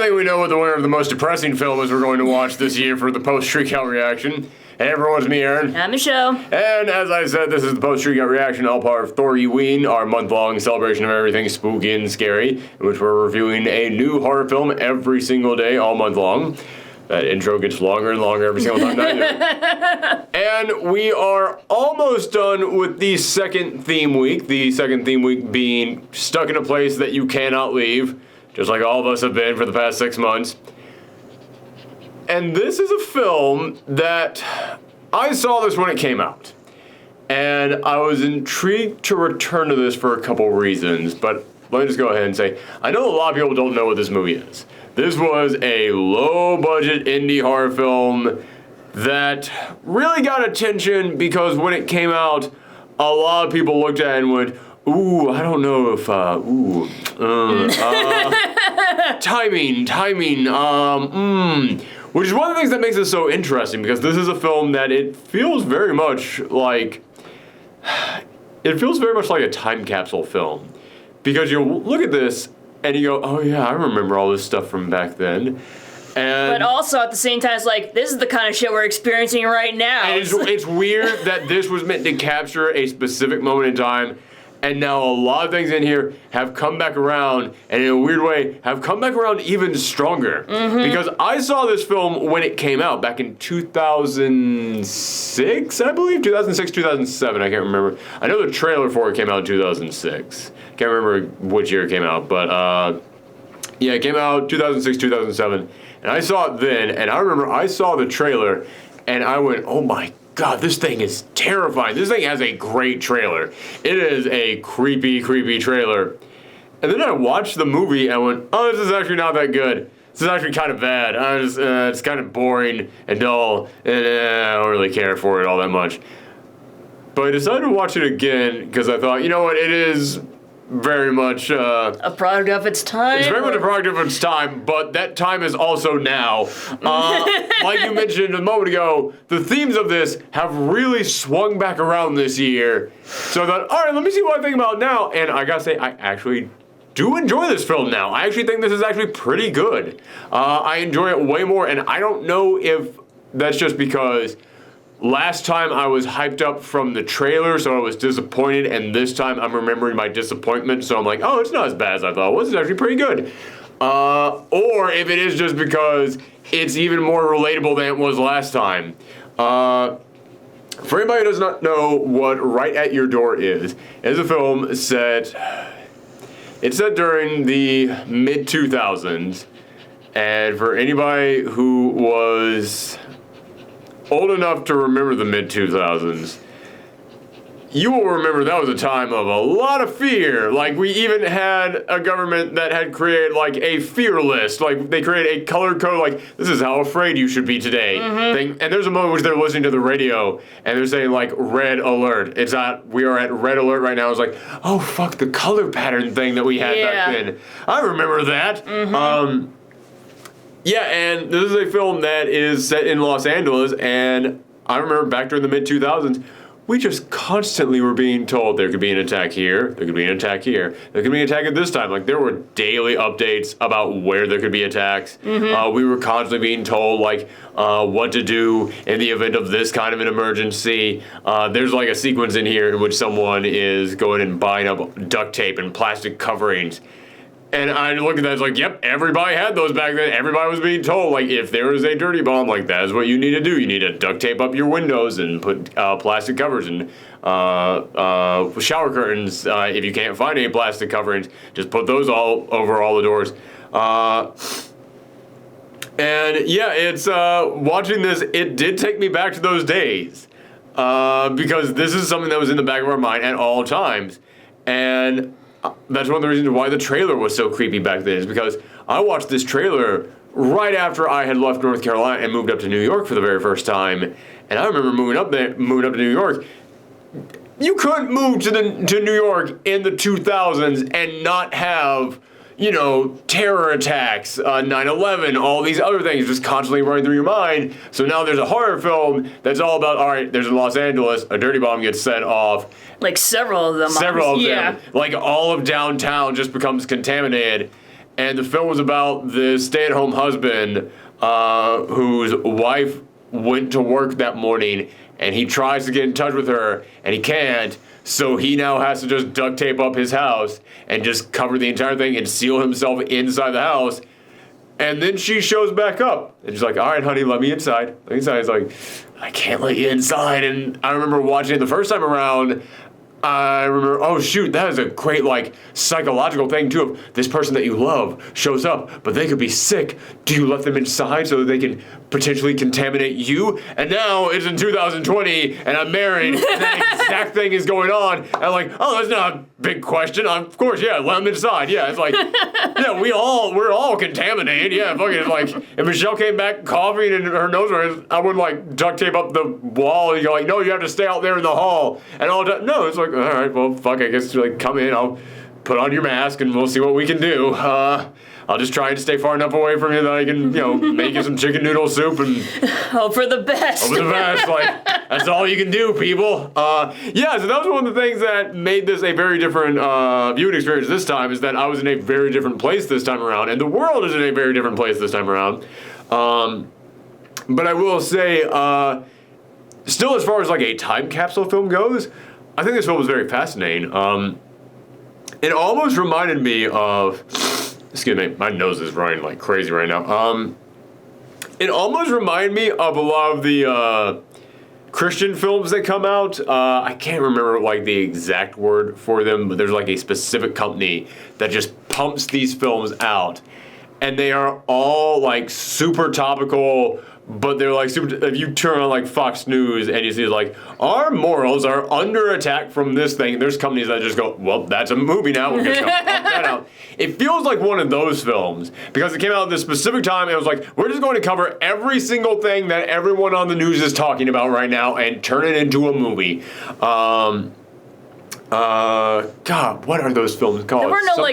think we know what the winner of the most depressing film is we're going to watch this year for the post-Shriek Out reaction. Hey everyone, it's me, Aaron. I'm Michelle. And as I said, this is the post-Shriek Out reaction, all part of Thorgiween, our month-long celebration of everything spooky and scary, in which we're reviewing a new horror film every single day, all month long. That intro gets longer and longer every single time that I do. And we are almost done with the second theme week. The second theme week being stuck in a place that you cannot leave, just like all of us have been for the past 6 months. And this is a film that I saw this when it came out. And I was intrigued to return to this for a couple reasons, but let me just go ahead and say, I know a lot of people don't know what this movie is. This was a low-budget indie horror film that really got attention because when it came out, a lot of people looked at it and went, ooh, I don't know if, timing, which is one of the things that makes it so interesting because this is a film that it feels very much like a time capsule film. Because you look at this and you go, oh yeah, I remember all this stuff from back then. And but also at the same time, it's like, this is the kind of shit we're experiencing right now. And it's weird that this was meant to capture a specific moment in time, and now a lot of things in here have come back around, and in a weird way, have come back around even stronger. Mm-hmm. Because I saw this film when it came out, back in 2006, I believe? 2006, 2007, I can't remember. I know the trailer for it came out in 2006. Can't remember which year it came out, but yeah, it came out 2006, 2007, and I saw it then, and I remember I saw the trailer, and I went, oh my God, this thing is terrifying. This thing has a great trailer. It is a creepy, creepy trailer. And then I watched the movie, and I went, oh, this is actually not that good. This is actually kind of bad. It's kind of boring and dull, and I don't really care for it all that much. But I decided to watch it again, because I thought, you know what, it is very much a product of its time. It's very much a product of its time, but that time is also now. Like you mentioned a moment ago, the themes of this have really swung back around this year. So I thought, all right, let me see what I think about it now. And I gotta say, I actually do enjoy this film now. I actually think this is actually pretty good. I enjoy it way more, and I don't know if that's just because last time I was hyped up from the trailer, so I was disappointed, and this time I'm remembering my disappointment, so I'm like, oh, it's not as bad as I thought it was. It's actually pretty good. Or if it is just because it's even more relatable than it was last time. For anybody who does not know what Right at Your Door is a film set during the mid-2000s, and for anybody who was old enough to remember the mid-2000s, you will remember that was a time of a lot of fear. Like, we even had a government that had created, like, a fear list. Like, they created a color code, like, this is how afraid you should be today. Mm-hmm. And there's a moment in which they're listening to the radio, and they're saying, like, red alert. We are at red alert right now. It's like, oh, fuck, the color pattern thing that we had back then. I remember that. Mm-hmm. Yeah, and this is a film that is set in Los Angeles, and I remember back during the mid-2000s, we just constantly were being told there could be an attack here, there could be an attack here, there could be an attack at this time. Like, there were daily updates about where there could be attacks. Mm-hmm. We were constantly being told, like, what to do in the event of this kind of an emergency. There's, like, a sequence in here in which someone is going and buying up duct tape and plastic coverings. And I look at that, it's like, yep, everybody had those back then. Everybody was being told, like, if there is a dirty bomb, like, that is what you need to do. You need to duct tape up your windows and put plastic covers and shower curtains. If you can't find any plastic coverings, just put those all over all the doors. And yeah, it's watching this, it did take me back to those days. Because this is something that was in the back of our mind at all times. And that's one of the reasons why the trailer was so creepy back then, is because I watched this trailer right after I had left North Carolina and moved up to New York for the very first time. And I remember moving up to New York. You couldn't move to New York in the 2000s and not have, you know, terror attacks, 9/11, all these other things just constantly running through your mind. So now there's a horror film that's all about, all right, there's in Los Angeles, a dirty bomb gets set off. Like several of them. Several of them. Like all of downtown just becomes contaminated. and the film was about this stay-at-home husband whose wife went to work that morning, and he tries to get in touch with her, and he can't. So he now has to just duct tape up his house and just cover the entire thing and seal himself inside the house. And then she shows back up. And she's like, all right, honey, let me inside. Let me inside. He's like, I can't let you inside. And I remember watching it the first time around. I remember, oh shoot, that is a great psychological thing too. Of this person that you love shows up, but they could be sick. Do you let them inside so that they can potentially contaminate you? And now it's in 2020, and I'm married, and that exact thing is going on. And I'm like, oh, that's not a big question. Of course, yeah, let them inside. Yeah, it's like, yeah, we're all contaminated. Yeah, fucking, it's like, if Michelle came back coughing and her nose was, I would duct tape up the wall, and you're like, no, you have to stay out there in the hall. And all that. No, it's like, all right, well, fuck, I guess come in, I'll put on your mask and we'll see what we can do. I'll just try and stay far enough away from you that I can, make you some chicken noodle soup and hope for the best. Hope for the best. That's all you can do, people. Yeah, so that was one of the things that made this a very different viewing experience this time, is that I was in a very different place this time around, and the world is in a very different place this time around. But I will say, still as far as a time capsule film goes, I think this film was very fascinating. It almost reminded me of, excuse me, my nose is running like crazy right now. It almost reminded me of a lot of the Christian films that come out. I can't remember the exact word for them, but there's a specific company that just pumps these films out, and they are all super topical. But they're super. If you turn on Fox News and you see our morals are under attack from this thing, there's companies that just go, well, that's a movie now. We're just gonna pump that out. It feels like one of those films because it came out at this specific time. And it was we're just going to cover every single thing that everyone on the news is talking about right now and turn it into a movie. God, what are those films called? There were no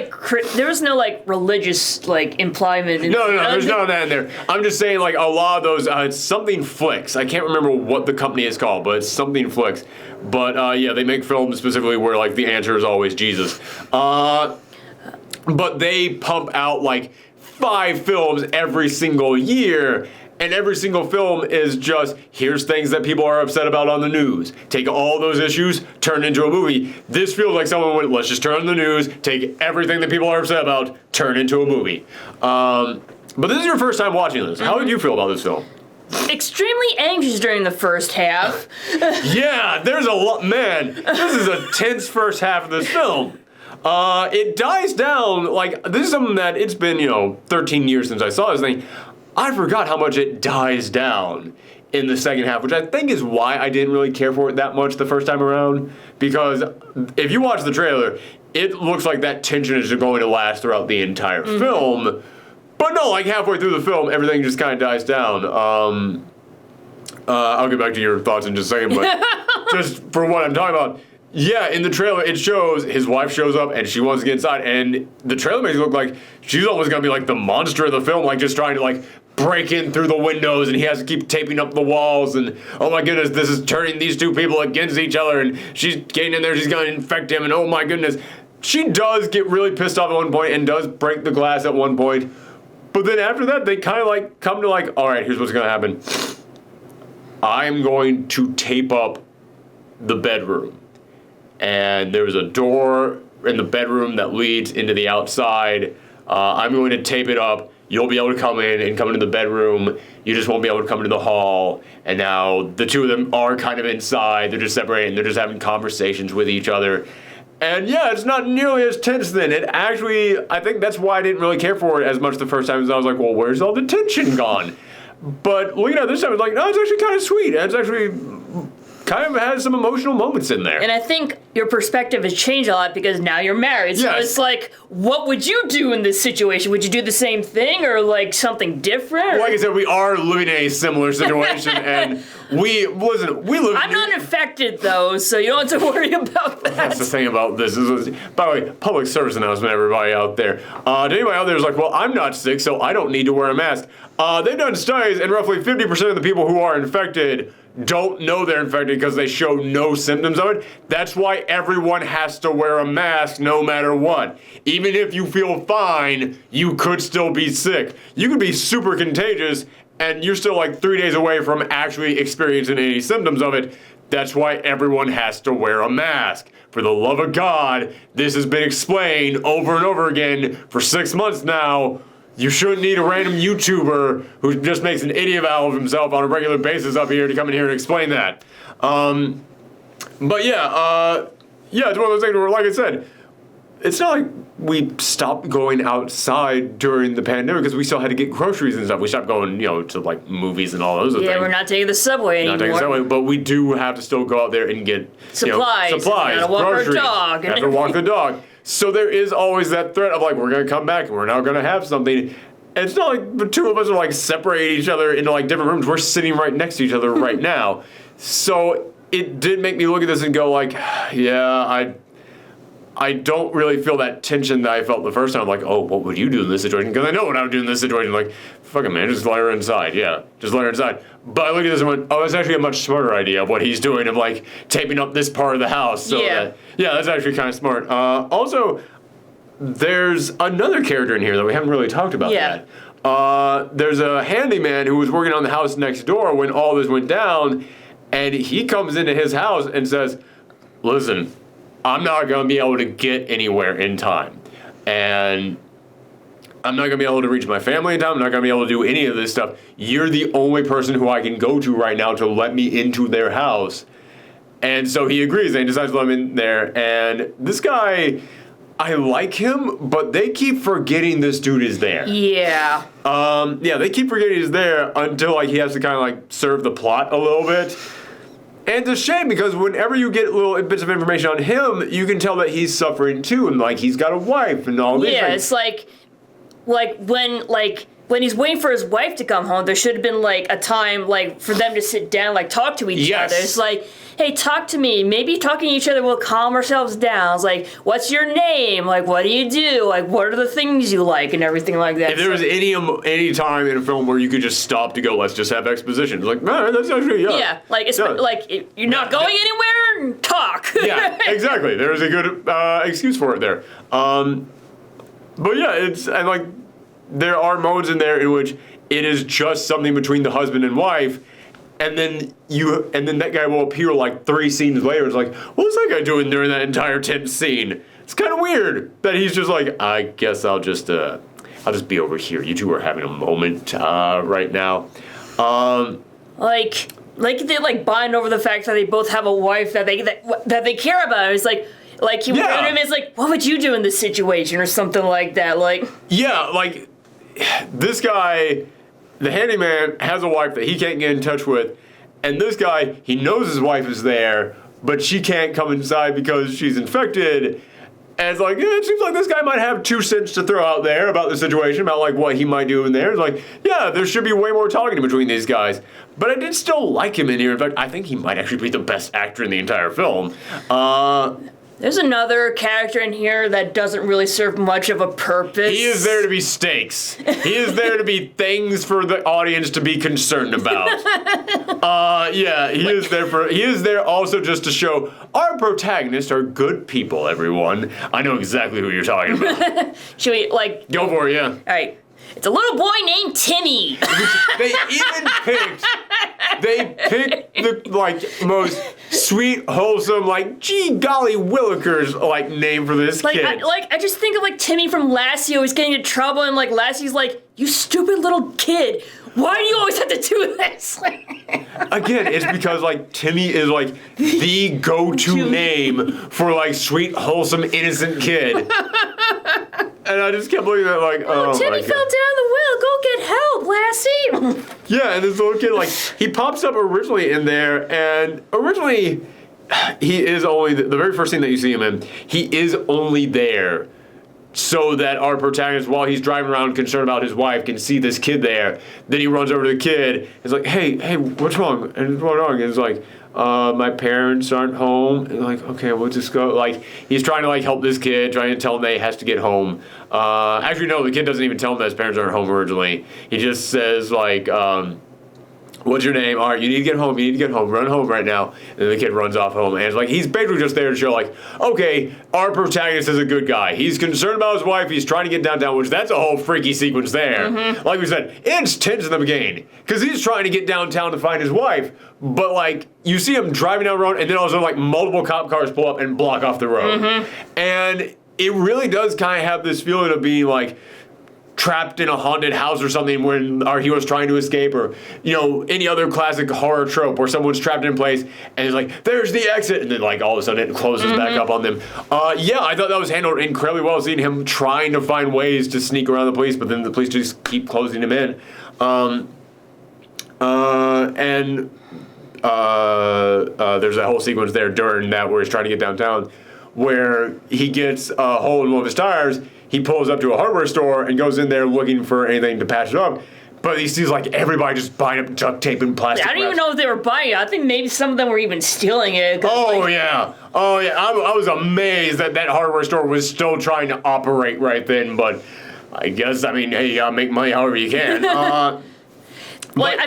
there was no religious impliement. No, there's none of that in there. I'm just saying a lot of those. It's something flicks. I can't remember what the company is called, but it's something flicks. But yeah, they make films specifically where the answer is always Jesus. But they pump out 5 films every single year. And every single film is just, here's things that people are upset about on the news. Take all those issues, turn into a movie. This feels like someone went, let's just turn on the news, take everything that people are upset about, turn into a movie. But this is your first time watching this. How did you feel about this film? Extremely anxious during the first half. Yeah, there's a lot, man. This is a tense first half of this film. It dies down, this is something that it's been, 13 years since I saw this thing. I forgot how much it dies down in the second half, which I think is why I didn't really care for it that much the first time around. Because if you watch the trailer, it looks like that tension is going to last throughout the entire film. But no, halfway through the film, everything just kind of dies down. I'll get back to your thoughts in just a second, but just for what I'm talking about. Yeah, in the trailer, it shows his wife shows up and she wants to get inside, and the trailer makes it look like she's almost gonna be the monster of the film, just trying to break in through the windows, and he has to keep taping up the walls, and oh my goodness, this is turning these two people against each other, and she's getting in there, she's gonna infect him, and oh my goodness. She does get really pissed off at one point and does break the glass at one point, but then after that, they kind of come to all right, here's what's gonna happen. I'm going to tape up the bedroom. And there's a door in the bedroom that leads into the outside. I'm going to tape it up. You'll be able to come in and come into the bedroom. You just won't be able to come into the hall. And now the two of them are kind of inside. They're just separated. They're just having conversations with each other. And yeah, it's not nearly as tense then. It actually, I think that's why I didn't really care for it as much the first time. As I was like, well, where's all the tension gone? But looking at it this time, it's no, it's actually kind of sweet. It's actually kind of has some emotional moments in there. And I think your perspective has changed a lot because now you're married. So yes. It's what would you do in this situation? Would you do the same thing or something different? Like I said, we are living in a similar situation, and we live. I'm not infected though, so you don't have to worry about that. That's the thing about this. By the way, public service announcement, everybody out there. To anybody out there who's well, I'm not sick, so I don't need to wear a mask. They've done studies, and roughly 50% of the people who are infected don't know they're infected because they show no symptoms of it. That's why everyone has to wear a mask no matter what. Even if you feel fine, you could still be sick. You could be super contagious and you're still like 3 days away from actually experiencing any symptoms of it. That's why everyone has to wear a mask. For the love of God, this has been explained over and over again for 6 months now. You shouldn't need a random YouTuber who just makes an idiot out of himself on a regular basis up here to come in here and explain that. But yeah, it's one of those things where, like I said, it's not like we stopped going outside during the pandemic because we still had to get groceries and stuff. We stopped going, to like movies and all those things. Yeah, we're not taking the subway anymore. Not taking the subway, but we do have to still go out there and get supplies, groceries. Dog. Have to walk the dog. So there is always that threat of like, we're going to come back and we're now going to have something. And it's not like the two of us are like separating each other into like different rooms. We're sitting right next to each other right now. So it did make me look at this and go like, yeah, I don't really feel that tension that I felt the first time. Like, oh, what would you do in this situation? Because I know what I would do in this situation. Like, fucking man, just let her inside. Yeah, just let her inside. But I looked at this and went, oh, that's actually a much smarter idea of what he's doing of like taping up this part of the house. So that's actually kind of smart. Also, there's another character in here that we haven't really talked about yet. There's a handyman who was working on the house next door when all this went down, and he comes into his house and says, listen, I'm not going to be able to get anywhere in time. And I'm not going to be able to reach my family in time. I'm not going to be able to do any of this stuff. You're the only person who I can go to right now to let me into their house. And so he agrees and he decides to let him in there. And this guy, I like him, but they keep forgetting this dude is there. Yeah. They keep forgetting he's there until like he has to kind of like serve the plot a little bit. And it's a shame because whenever you get little bits of information on him, you can tell that he's suffering too, and like he's got a wife and all these things. Yeah, it's when he's waiting for his wife to come home, there should have been like a time like for them to sit down, like talk to each other. It's like, hey, talk to me. Maybe talking to each other will calm ourselves down. It's like, what's your name? Like, what do you do? Like, what are the things you like and everything like that. If there was any time in a film where you could just stop to go, let's just have exposition. It's like, man, that's actually like you're not going anywhere. Talk. Yeah, exactly. There's a good excuse for it there. But yeah, there are moments in there in which it is just something between the husband and wife. And then that guy will appear like 3 scenes later. It's like, what was that guy doing during that entire tense scene? It's kind of weird that he's just like, I guess I'll just be over here. You two are having a moment right now. Like they like bond over the fact that they both have a wife that they care about. It's like he would him is like, what would you do in this situation or something like that? Like this guy. The handyman has a wife that he can't get in touch with, and this guy, he knows his wife is there, but she can't come inside because she's infected. And it's like, it seems like this guy might have 2 cents to throw out there about the situation, about like what he might do in there. It's like, yeah, there should be way more talking between these guys. But I did still like him in here. In fact, I think he might actually be the best actor in the entire film. There's another character in here that doesn't really serve much of a purpose. He is there to be stakes. He is there to be things for the audience to be concerned about. He is there also just to show our protagonists are good people, everyone. I know exactly who you're talking about. Should we, Go for it, yeah. All right. It's a little boy named Timmy. They picked the most sweet, wholesome, gee golly willikers name for this kid. I just think of Timmy from Lassie always getting into trouble, and Lassie's like, you stupid little kid. Why do you always have to do this? Again, it's because Timmy is the go-to name for sweet, wholesome, innocent kid. And I just kept looking at oh Timmy fell down the well. Go get help, Lassie. Yeah, and this little kid, he pops up originally in there, and originally he is only, the very first scene that you see him in, he is only there so that our protagonist, while he's driving around concerned about his wife, can see this kid there. Then he runs over to the kid. He's like, hey, what's wrong? And what's wrong? And it's like, my parents aren't home. And okay, we'll just go. He's trying to help this kid, trying to tell him that he has to get home. Actually, no, the kid doesn't even tell him that his parents aren't home originally. He just says what's your name? All right, you need to get home. You need to get home. Run home right now. And then the kid runs off home. And it's like, he's basically just there to show, like, okay, our protagonist is a good guy. He's concerned about his wife. He's trying to get downtown, which that's a whole freaky sequence there. Like we said, it's tense in the beginning. Because he's trying to get downtown to find his wife. But, like, you see him driving down the road, and then all of a sudden, like, multiple cop cars pull up and block off the road. And it really does kind of have this feeling of being, like, trapped in a haunted house or something when our hero's trying to escape, or, you know, any other classic horror trope where someone's trapped in place and it's like, there's the exit, and then, like, all of a sudden it closes back up on them. Yeah, I thought that was handled incredibly well, seeing him trying to find ways to sneak around the police, but then the police just keep closing him in. There's that whole sequence there during that where he's trying to get downtown, where he gets a hole in one of his tires. He pulls up to a hardware store and goes in there looking for anything to patch it up. But he sees, like, everybody just buying up duct tape and plastic I don't even know if they were buying it. I think maybe some of them were even stealing it. Oh, yeah. I was amazed that hardware store was still trying to operate right then. But I guess, I mean, hey, you gotta make money however you can. I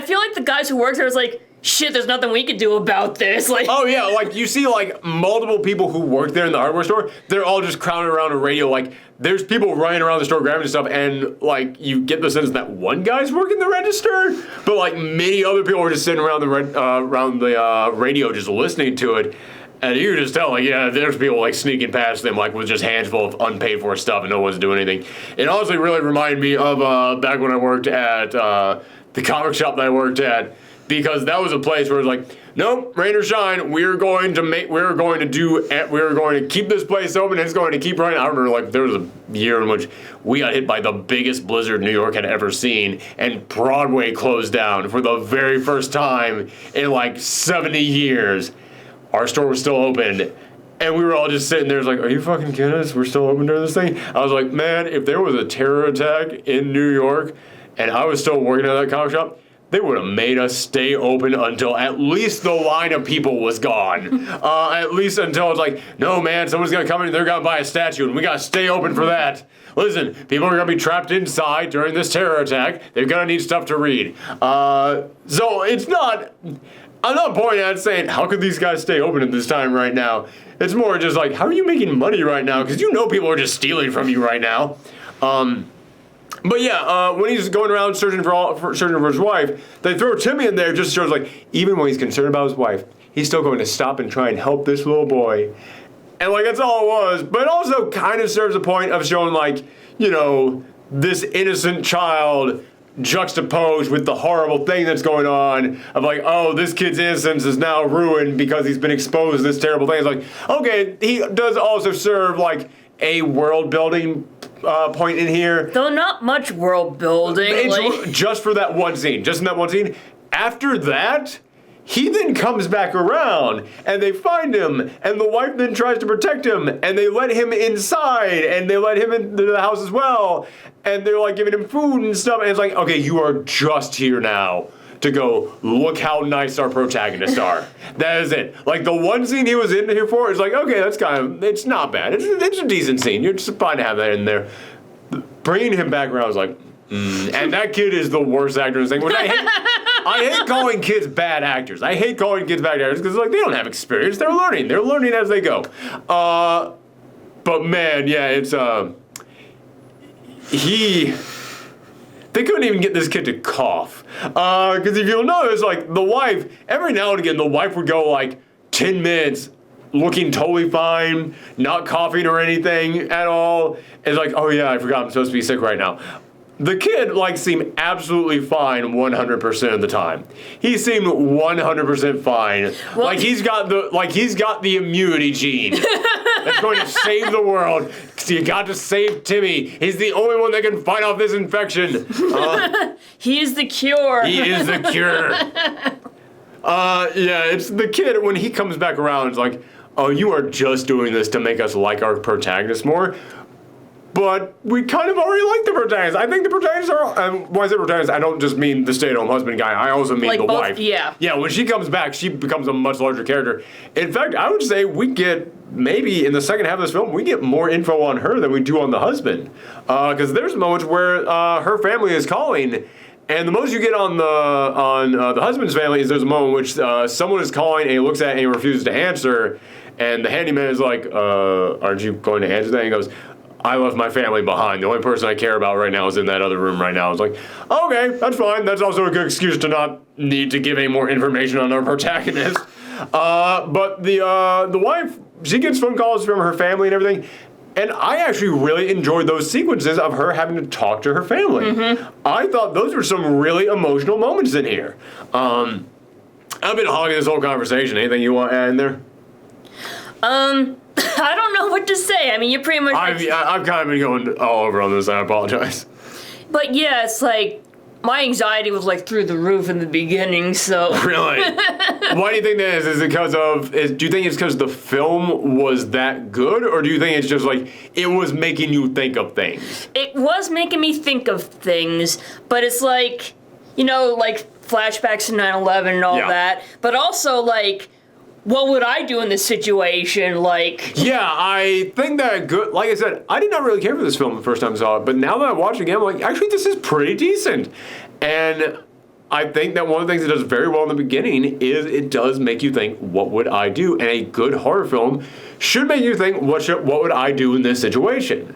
feel like the guys who work there is like, shit, there's nothing we can do about this. Like, oh yeah, like you see, like, multiple people who work there in the hardware store, they're all just crowded around a radio. Like, there's people running around the store grabbing stuff, and, like, you get the sense that one guy's working the register, but, like, many other people are just sitting around the radio just listening to it. And you can just tell, like, yeah, there's people, like, sneaking past them, like, with just handful of unpaid for stuff and no one's doing anything. It honestly really reminded me of back when I worked at the comic shop that I worked at, because that was a place where it was like, nope, rain or shine, we're going to keep this place open, and it's going to keep running. I remember, like, there was a year in which we got hit by the biggest blizzard New York had ever seen, and Broadway closed down for the very first time in, like, 70 years. Our store was still open, and we were all just sitting there, like, are you fucking kidding us? We're still open during this thing? I was like, man, if there was a terror attack in New York, and I was still working at that comic shop, they would have made us stay open until at least the line of people was gone. At least until it's like, no, man, someone's going to come in and they're going to buy a statue, and we got to stay open for that. Listen, people are going to be trapped inside during this terror attack. They're going to need stuff to read. So it's not... I'm not pointing at saying, how could these guys stay open at this time right now? It's more just like, how are you making money right now? Because you know people are just stealing from you right now. But yeah, when he's going around searching for his wife, they throw Timmy in there just shows, like, even when he's concerned about his wife, he's still going to stop and try and help this little boy. And, like, that's all it was. But it also kind of serves a point of showing, like, you know, this innocent child juxtaposed with the horrible thing that's going on of, like, oh, this kid's innocence is now ruined because he's been exposed to this terrible thing. It's like, okay, he does also serve, like, a world building point in here. Though not much world building. Like, just for that one scene. Just in that one scene. After that, he then comes back around, and they find him, and the wife then tries to protect him, and they let him inside, and they let him into the house as well, and they're, like, giving him food and stuff, and it's like, okay, you are just here now to go, look how nice our protagonists are. That is it. Like, the one scene he was in here for is like, okay, that's kind of, it's not bad. It's a decent scene. You're just fine to have that in there. Bringing him back around was like, and that kid is the worst actor in this thing. I hate calling kids bad actors. I hate calling kids bad actors because, like, they don't have experience. They're learning. They're learning as they go. But man, yeah, it's they couldn't even get this kid to cough. Because if you'll notice, like, the wife, every now and again, the wife would go, like, 10 minutes looking totally fine, not coughing or anything at all. It's like, oh yeah, I forgot I'm supposed to be sick right now. The kid, like, seemed absolutely fine 100% of the time. He seemed 100% fine. Well, he's got the immunity gene that's going to save the world. So you got to save Timmy. He's the only one that can fight off this infection. He is the cure. He is the cure. Yeah, it's the kid, when he comes back around, it's like, oh, you are just doing this to make us like our protagonist more. But we kind of already like the protagonist. I think the protagonists are... when I say protagonist, I don't just mean the stay-at-home husband guy. I also mean, like, the wife. Yeah. Yeah, when she comes back, she becomes a much larger character. In fact, I would say we get, maybe in the second half of this film, we get more info on her than we do on the husband. Because there's moments where her family is calling, And the most you get on the husband's family is there's a moment in which someone is calling and he looks at it and he refuses to answer, and the handyman is like, "Aren't you going to answer that?" And he goes, "I left my family behind. The only person I care about right now is in that other room right now." I was like, okay, that's fine. That's also a good excuse to not need to give any more information on our protagonist. But the wife, she gets phone calls from her family and everything. And I actually really enjoyed those sequences of her having to talk to her family. Mm-hmm. I thought those were some really emotional moments in here. I've been hogging this whole conversation. Anything you want to add in there? I don't know what to say. I mean, you pretty much... I've kind of been going all over on this. I apologize. But yeah, it's like... My anxiety was like through the roof in the beginning, so... Really? Why do you think that is? Is it because of... Do you think it's because the film was that good? Or do you think it's just like, it was making you think of things? It was making me think of things, but it's like, you know, like flashbacks to 9/11 and all that. But also like, what would I do in this situation? Like... Yeah, I think that good... Like I said, I did not really care for this film the first time I saw it, but now that I watch it again, I'm like, actually, this is pretty decent. And I think that one of the things it does very well in the beginning is it does make you think, what would I do? And a good horror film should make you think, what would I do in this situation?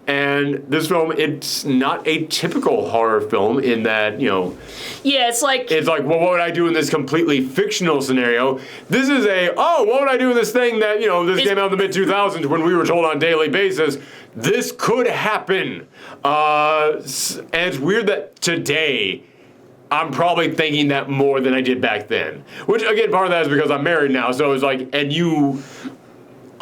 And this film, it's not a typical horror film in that, you know... Yeah, it's like, well, what would I do in this completely fictional scenario? This is what would I do in this thing that, you know, this came out in the mid-2000s when we were told on a daily basis, this could happen. And it's weird that today, I'm probably thinking that more than I did back then. Which, again, part of that is because I'm married now, so it's like, and you...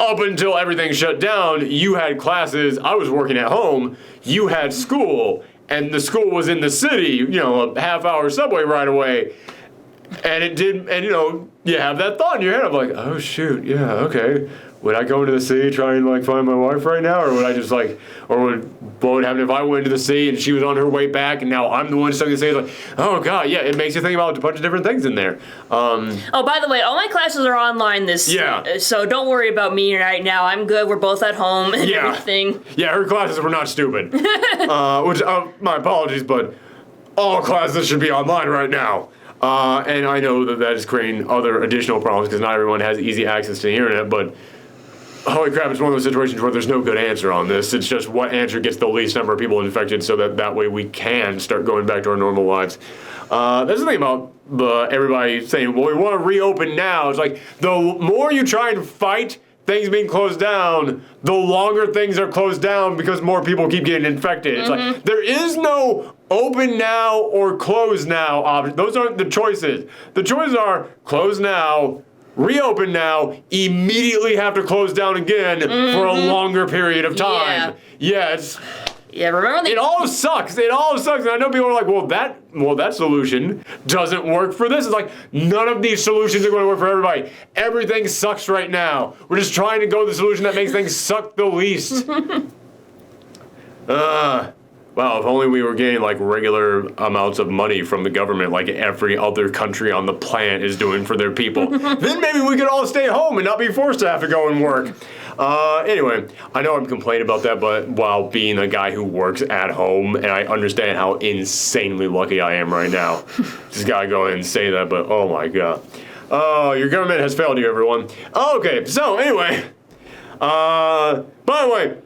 Up until everything shut down, you had classes, I was working at home, you had school, and the school was in the city, you know, a half-hour subway ride away. And it did, and you know, you have that thought in your head of like, oh shoot, yeah, okay. Would I go into the city try and like find my wife right now? Or would I just like, what would happen if I went into the city and she was on her way back and now I'm the one stuck in the city? Like, oh god, yeah, it makes you think about a bunch of different things in there. Oh, by the way, all my classes are online so don't worry about me right now. I'm good. We're both at home and everything. Yeah, her classes were not stupid. Which, my apologies, but all classes should be online right now. And I know that is creating other additional problems because not everyone has easy access to the internet, but holy crap, it's one of those situations where there's no good answer on this. It's just what answer gets the least number of people infected so that way we can start going back to our normal lives. That's the thing about everybody saying, well, we want to reopen now. It's like, the more you try and fight things being closed down, the longer things are closed down because more people keep getting infected. It's like, there is no open now or close now option. Those aren't the choices. The choices are close now, reopen now, immediately have to close down again for a longer period of time. Yeah, remember it all sucks. It all sucks. And I know people are like, well, that solution doesn't work for this. It's like, none of these solutions are going to work for everybody. Everything sucks right now. We're just trying to go the solution that makes things suck the least. Wow, if only we were getting like regular amounts of money from the government like every other country on the planet is doing for their people. Then maybe we could all stay home and not be forced to have to go and work. Anyway, I know I'm complaining about that, but while being a guy who works at home, and I understand how insanely lucky I am right now. Just gotta go ahead and say that, but oh my god. Oh, your government has failed you, everyone. Okay, so anyway. By the way,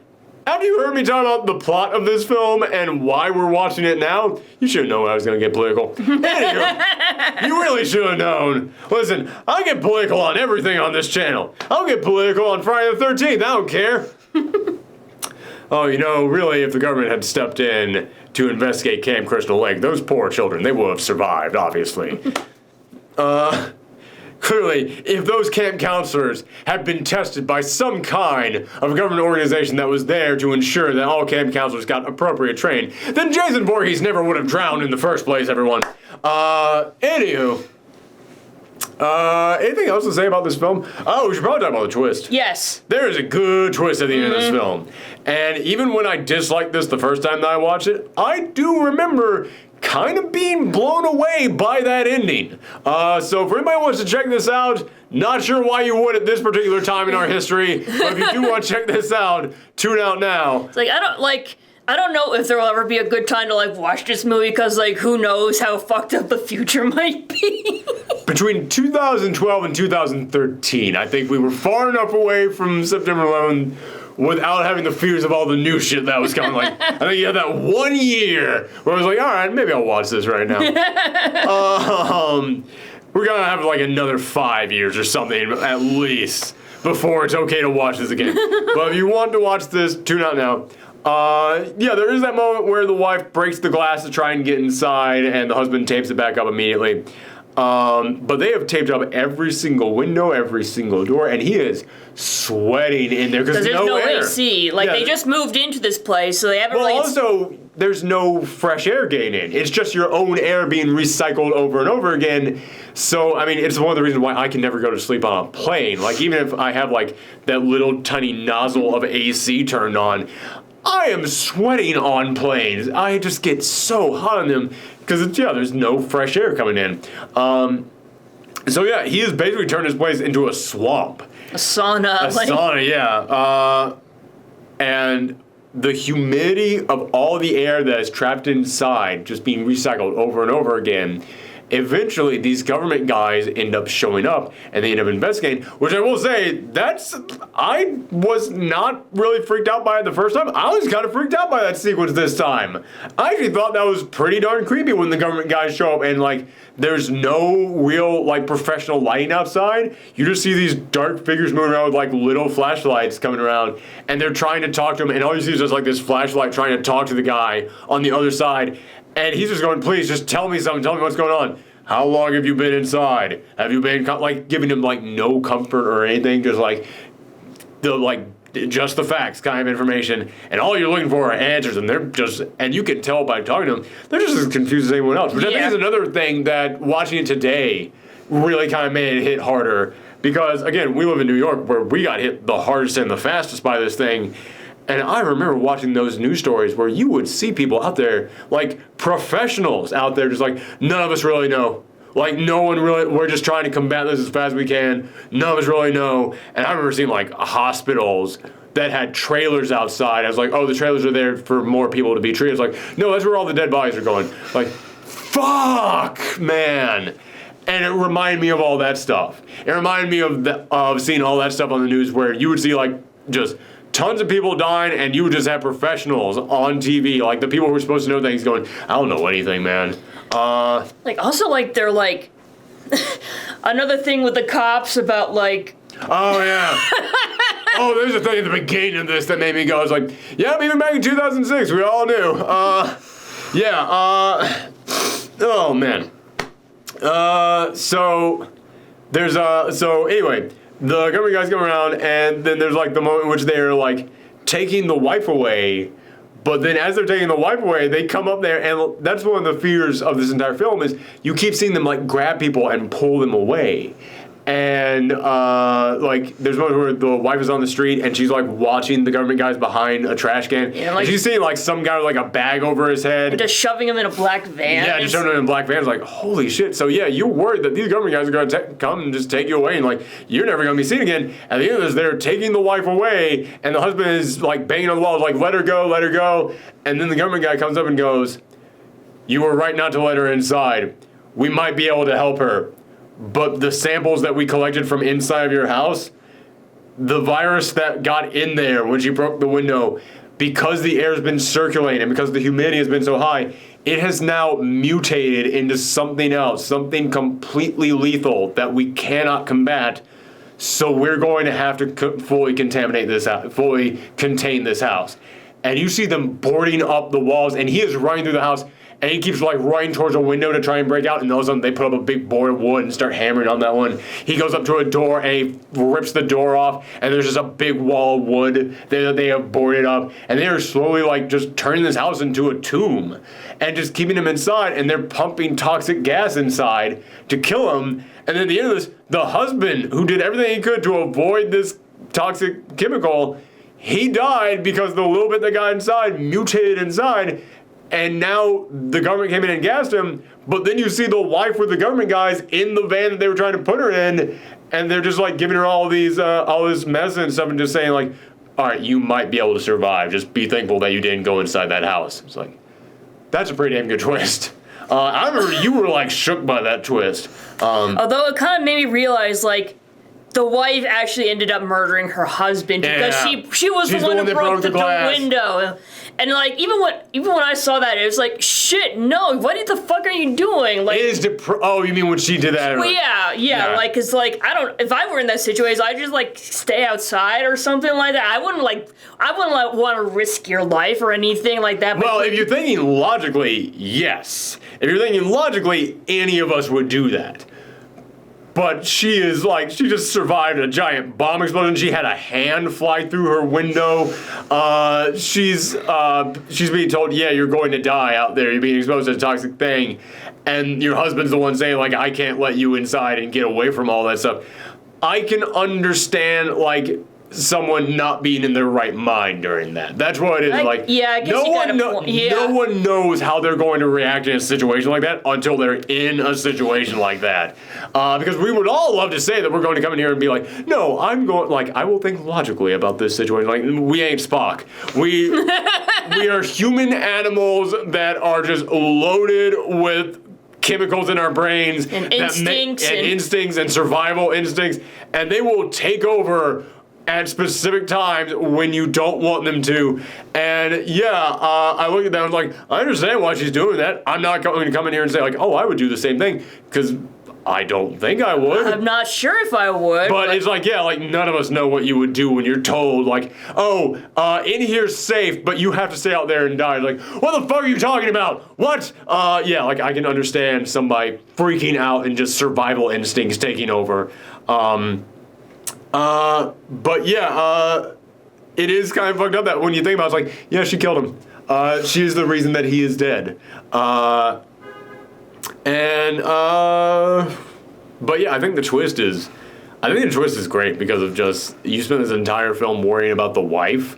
after you heard me talk about the plot of this film and why we're watching it now, you should know I was going to get political. Anywho, you really should have known. Listen, I get political on everything on this channel. I'll get political on Friday the 13th. I don't care. Oh, you know, really, if the government had stepped in to investigate Camp Crystal Lake, those poor children, they would have survived, obviously. Clearly, if those camp counselors had been tested by some kind of government organization that was there to ensure that all camp counselors got appropriate training, then Jason Voorhees never would have drowned in the first place, everyone. Anywho. Anything else to say about this film? Oh, we should probably talk about the twist. Yes. There is a good twist at the end of this film. And even when I disliked this the first time that I watched it, I do remember kind of being blown away by that ending. So if anybody wants to check this out, not sure why you would at this particular time in our history, but if you do want to check this out, tune out now. It's like, I don't, like, I don't know if there will ever be a good time to, like, watch this movie, because, like, who knows how fucked up the future might be. Between 2012 and 2013, I think we were far enough away from September 11th without having the fears of all the new shit that was coming. Like, I think you had that 1 year where I was like, all right, maybe I'll watch this right now. We're gonna have like another 5 years or something at least before it's okay to watch this again. But if you want to watch this, tune out now. Yeah, there is that moment where the wife breaks the glass to try and get inside, and the husband tapes it back up immediately. But they have taped up every single window, every single door, and he is sweating in there because there's no air. AC. Like, they just moved into this place, so they haven't really... also, there's no fresh air getting in. It's just your own air being recycled over and over again. So, I mean, it's one of the reasons why I can never go to sleep on a plane. Like, even if I have, like, that little tiny nozzle of AC turned on, I am sweating on planes. I just get so hot on them because, there's no fresh air coming in. So, yeah, he has basically turned his place into a swamp. A sauna. A sauna, yeah. And the humidity of all the air that is trapped inside just being recycled over and over again. Eventually, these government guys end up showing up, and they end up investigating, which I will say, I was not really freaked out by it the first time. I was kind of freaked out by that sequence this time. I actually thought that was pretty darn creepy when the government guys show up, and, like, there's no real, like, professional lighting outside. You just see these dark figures moving around with, like, little flashlights coming around, and they're trying to talk to him, and all you see is just, like, this flashlight trying to talk to the guy on the other side. And he's just going, please, just tell me something. Tell me what's going on. How long have you been inside? Have you been, like, giving him, like, no comfort or anything? Just, like, just the facts kind of information. And all you're looking for are answers. And they're just, and you can tell by talking to them, they're just as confused as anyone else. Which I think is another thing that watching it today really kind of made it hit harder. Because, again, we live in New York where we got hit the hardest and the fastest by this thing. And I remember watching those news stories where you would see people out there, like professionals out there, just like, none of us really know. Like, no one really, we're just trying to combat this as fast as we can. None of us really know. And I remember seeing, like, hospitals that had trailers outside. I was like, oh, the trailers are there for more people to be treated. It's like, no, that's where all the dead bodies are going. Like, fuck, man. And it reminded me of all that stuff. It reminded me of seeing all that stuff on the news where you would see, like, just tons of people dying, and you would just have professionals on TV, like the people who were supposed to know things, going, I don't know anything, man. Like, also, like, they're like, another thing with the cops about, like... Oh, yeah. Oh, there's a thing at the beginning of this that made me go, I was like, yeah, even back in 2006, we all knew. Oh, man. So anyway... The government guys come around, and then there's, like, the moment in which they're, like, taking the wife away. But then as they're taking the wife away, they come up there, and that's one of the fears of this entire film is you keep seeing them, like, grab people and pull them away. And, like, there's one where the wife is on the street, and she's, like, watching the government guys behind a trash can. Yeah, like, and she's seeing, like, some guy with, like, a bag over his head. And just shoving him in a black van. Yeah, just shoving him in a black van. It's like, holy shit. So, yeah, you're worried that these government guys are going to come and just take you away, and, like, you're never going to be seen again. At the end of this, they're taking the wife away, and the husband is, like, banging on the wall, like, let her go, let her go. And then the government guy comes up and goes, you were right not to let her inside. We might be able to help her. But the samples that we collected from inside of your house, the virus that got in there when she broke the window, because the air's been circulating and because the humidity has been so high, it has now mutated into something else, something completely lethal that we cannot combat. So we're going to have to fully contain this house. And you see them boarding up the walls, and he is running through the house. And he keeps, like, running towards a window to try and break out, and all of a sudden they put up a big board of wood and start hammering on that one. He goes up to a door, and he rips the door off, and there's just a big wall of wood that they have boarded up. And they are slowly, like, just turning this house into a tomb and just keeping him inside, and they're pumping toxic gas inside to kill him. And then at the end of this, the husband, who did everything he could to avoid this toxic chemical, he died because the little bit that got inside mutated inside. And now the government came in and gassed him, but then you see the wife with the government guys in the van that they were trying to put her in, and they're just, like, giving her all this medicine and stuff and just saying, like, all right, you might be able to survive. Just be thankful that you didn't go inside that house. It's like, that's a pretty damn good twist. I remember you were like shook by that twist. Although it kind of made me realize, like, the wife actually ended up murdering her husband because she was the one who broke the window. And like even when I saw that, it was like, shit, no, what the fuck are you doing? Like, it is oh, you mean when she did that? Well, yeah. Like, cause like if I were in that situation, I'd just like stay outside or something like that. I wouldn't want to risk your life or anything like that. Well, if you're thinking logically, yes. If you're thinking logically, any of us would do that. But she just survived a giant bomb explosion. She had a hand fly through her window. She's being told, yeah, you're going to die out there. You're being exposed to a toxic thing. And your husband's the one saying, like, I can't let you inside and get away from all that stuff. I can understand, like, someone not being in their right mind during that. That's what it is. I guess no one knows how they're going to react in a situation like that until they're in a situation like that. Because we would all love to say that we're going to come in here and be like, no, I will think logically about this situation. Like, we ain't Spock. We are human animals that are just loaded with chemicals in our brains and instincts and survival instincts, and they will take over at specific times when you don't want them to. And I look at that and I was like, I understand why she's doing that. I'm not going to come in here and say like, oh, I would do the same thing, because I don't think I would. I'm not sure if I would. But it's like, none of us know what you would do when you're told, like, oh, in here's safe, but you have to stay out there and die. Like, what the fuck are you talking about? What? I can understand somebody freaking out and just survival instincts taking over. It is kind of fucked up that when you think about it, it's like, yeah, she killed him. She is the reason that he is dead. I think the twist is great because of just, you spend this entire film worrying about the wife.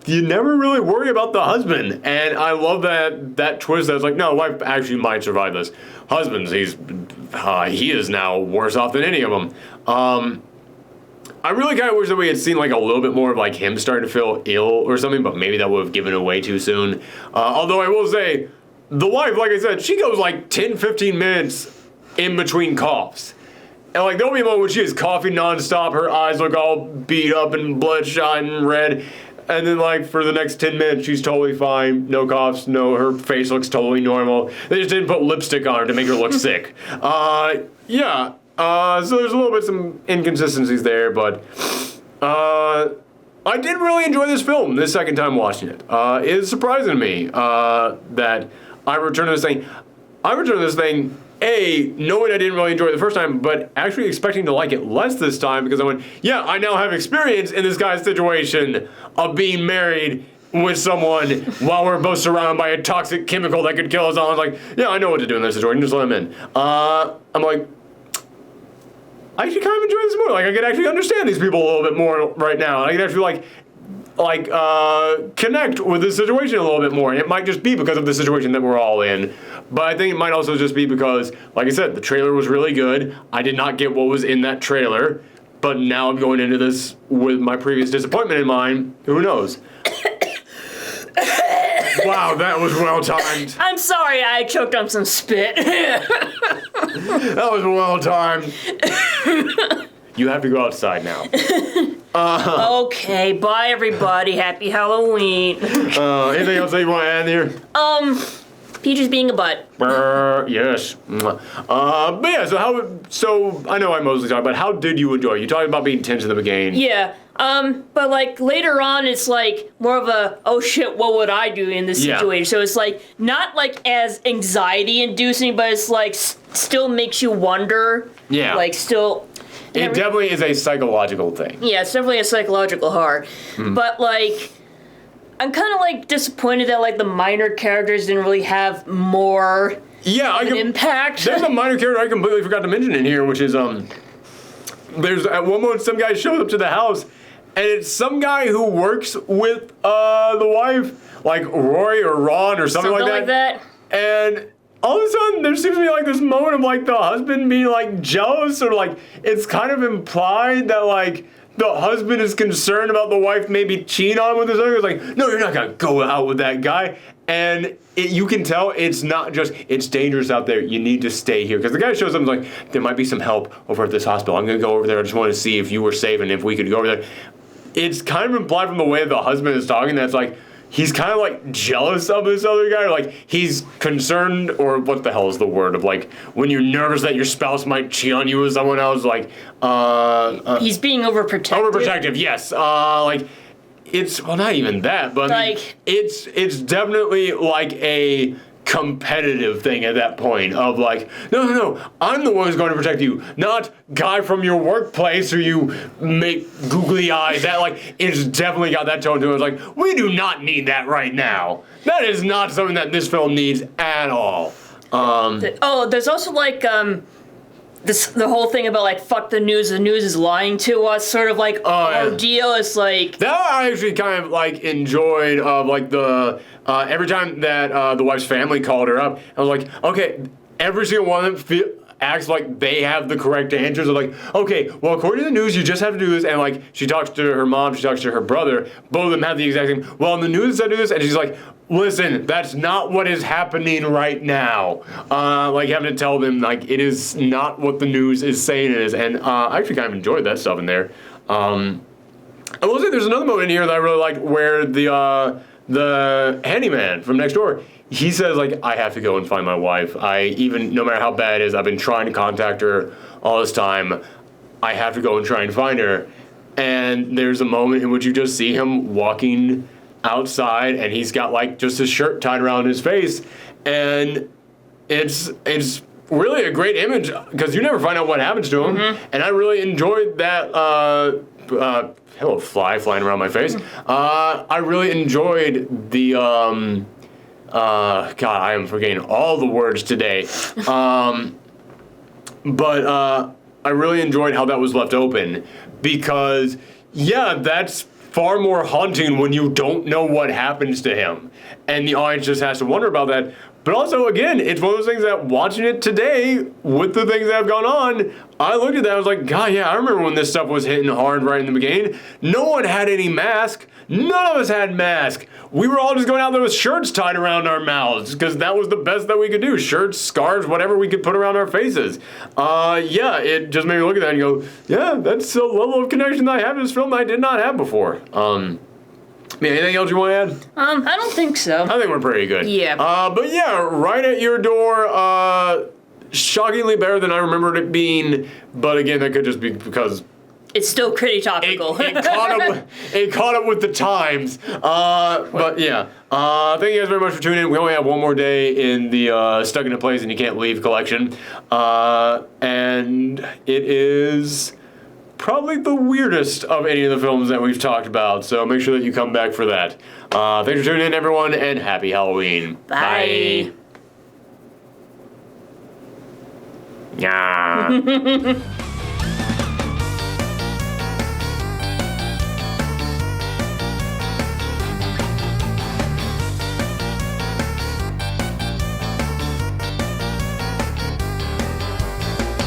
You never really worry about the husband. And I love that twist that's like, no, wife actually might survive this. Husband, he is now worse off than any of them. I really kind of wish that we had seen like a little bit more of like him starting to feel ill or something, but maybe that would have given away too soon. Although I will say, the wife, like I said, she goes like 10, 15 minutes in between coughs. And like there'll be a moment when she is coughing nonstop, her eyes look all beat up and bloodshot and red. And then like for the next 10 minutes, she's totally fine. No coughs, her face looks totally normal. They just didn't put lipstick on her to make her look sick. So there's a little bit some inconsistencies there, but I did really enjoy this film this second time watching it. It is surprising to me that I returned to this thing. Knowing I didn't really enjoy it the first time, but actually expecting to like it less this time because I went, I now have experience in this guy's situation of being married with someone while we're both surrounded by a toxic chemical that could kill us all. I was like, I know what to do in this situation, just let him in. I'm like, I actually kind of enjoy this more. Like, I could actually understand these people a little bit more right now. I could actually connect with this situation a little bit more. And it might just be because of the situation that we're all in. But I think it might also just be because, like I said, the trailer was really good. I did not get what was in that trailer. But now I'm going into this with my previous disappointment in mind. Who knows? Wow, that was well timed. I'm sorry, I choked on some spit. That was well timed. You have to go outside now. Okay, bye everybody. Happy Halloween. Anything else that you want to add here? Peaches being a butt. Yes. So I know I mostly talked about how did you enjoy it? You talked about being tense in the beginning. Yeah. But like later on, it's like more of a, oh shit, what would I do in this situation? So it's like not like as anxiety inducing, but it's like still makes you wonder. Yeah. Like still. It definitely is a psychological thing. Yeah, it's definitely a psychological horror. But like, I'm kind of like disappointed that like the minor characters didn't really have more impact. There's a minor character I completely forgot to mention in here, which is there's at one moment some guy shows up to the house, and it's some guy who works with the wife, like Roy or Ron or something like that. And all of a sudden, there seems to be like this moment of like the husband being like jealous, or like it's kind of implied that like the husband is concerned about the wife maybe cheating on him with his other. It's like, no, you're not gonna go out with that guy. And you can tell it's not just, it's dangerous out there. You need to stay here. Because the guy shows up and is like, there might be some help over at this hospital. I'm gonna go over there. I just want to see if you were safe and if we could go over there. It's kind of implied from the way the husband is talking that's like, he's kind of like jealous of this other guy. Like he's concerned, or what the hell is the word of like when you're nervous that your spouse might cheat on you with someone else. Like he's being overprotective. Overprotective, yes. Like it's not even that, but I mean, it's definitely like a competitive thing at that point of like, no, I'm the one who's going to protect you, not guy from your workplace who you make googly eyes at. Like, it's definitely got that tone to it. It's like, we do not need that right now. That is not something that this film needs at all. There's also like the whole thing about like fuck the news is lying to us, sort of like ordeal. It's like that I actually kind of like enjoyed like the every time that the wife's family called her up, I was like, okay, every single one of them acts like they have the correct answers. They're like, okay, well, according to the news, you just have to do this. And like, she talks to her mom, she talks to her brother. Both of them have the exact same. Well, in the news, it said do this, and she's like, listen, that's not what is happening right now. Like having to tell them like it is not what the news is saying it is. And I actually kind of enjoyed that stuff in there. I will say there's another moment in here that I really liked where the handyman from next door, he says, like, I have to go and find my wife. No matter how bad it is, I've been trying to contact her all this time. I have to go and try and find her. And there's a moment in which you just see him walking outside, and he's got, like, just his shirt tied around his face. And it's really a great image, because you never find out what happens to him. Mm-hmm. And I really enjoyed that, hello, flying around my face. I really enjoyed the, God, I am forgetting all the words today. But I really enjoyed how that was left open because, yeah, that's far more haunting when you don't know what happens to him. And the audience just has to wonder about that. But also, again, it's one of those things that watching it today with the things that have gone on, I looked at that, I was like, God, yeah, I remember when this stuff was hitting hard right in the beginning. No one had any mask. None of us had mask. We were all just going out there with shirts tied around our mouths because that was the best that we could do. Shirts, scarves, whatever we could put around our faces. Yeah, it just made me look at that and go, yeah, that's a level of connection that I have to this film that I did not have before. Anything else you want to add? I don't think so. I think we're pretty good. Yeah. But yeah, right at your door, shockingly better than I remembered it being, but again, that could just be because it's still pretty topical. It caught up with the times. But yeah, thank you guys very much for tuning in. We only have one more day in the Stuck in a Place and You Can't Leave collection. And it is probably the weirdest of any of the films that we've talked about. So make sure that you come back for that. Thanks for tuning in, everyone, and happy Halloween. Bye. Yeah.